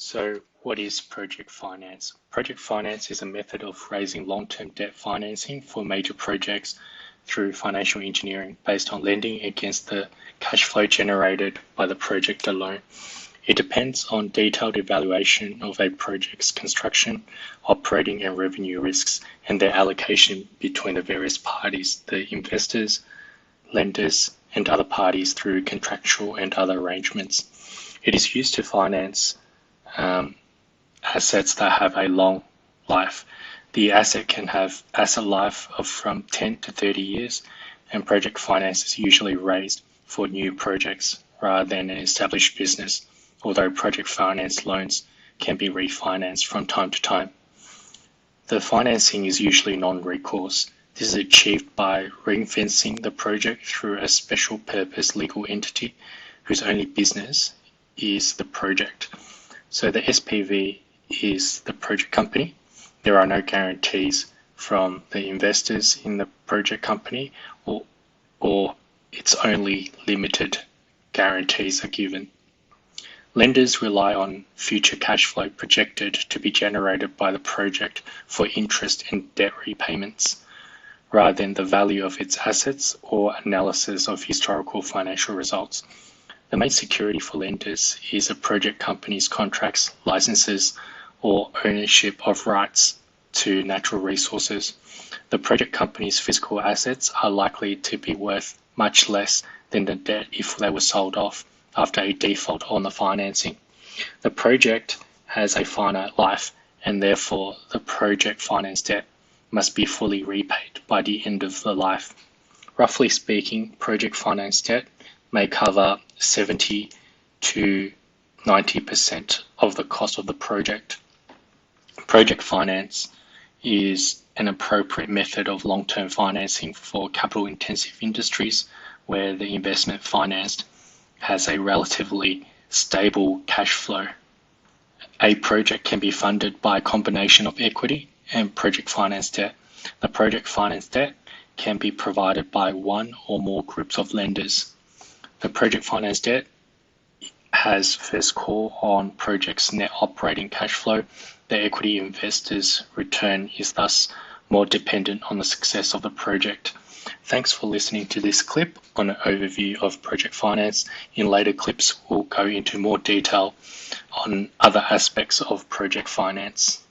So, what is project finance? Project finance is a method of raising long-term debt financing for major projects through financial engineering based on lending against the cash flow generated by the project alone. It depends on detailed evaluation of a project's construction, operating, and revenue risks and their allocation between the various parties, the investors, lenders, and other parties through contractual and other arrangements. It is used to finance assets that have a long life. The asset can have asset life of from 10 to 30 years, and project finance is usually raised for new projects rather than an established business, although project finance loans can be refinanced from time to time. The financing is usually non-recourse. This is achieved by ring-fencing the project through a special purpose legal entity whose only business is the project. So the SPV is the project company. There are no guarantees from the investors in the project company, or it's only limited guarantees are given. Lenders rely on future cash flow projected to be generated by the project for interest and debt repayments, rather than the value of its assets or analysis of historical financial results. The main security for lenders is a project company's contracts, licenses, or ownership of rights to natural resources. The project company's physical assets are likely to be worth much less than the debt if they were sold off after a default on the financing. The project has a finite life, and therefore the project finance debt must be fully repaid by the end of the life. Roughly speaking, project finance debt may cover 70 to 90% of the cost of the project. Project finance is an appropriate method of long-term financing for capital-intensive industries where the investment financed has a relatively stable cash flow. A project can be funded by a combination of equity and project finance debt. The project finance debt can be provided by one or more groups of lenders. The project finance debt has first call on project's net operating cash flow. The equity investor's return is thus more dependent on the success of the project. Thanks for listening to this clip on an overview of project finance. In later clips, we'll go into more detail on other aspects of project finance.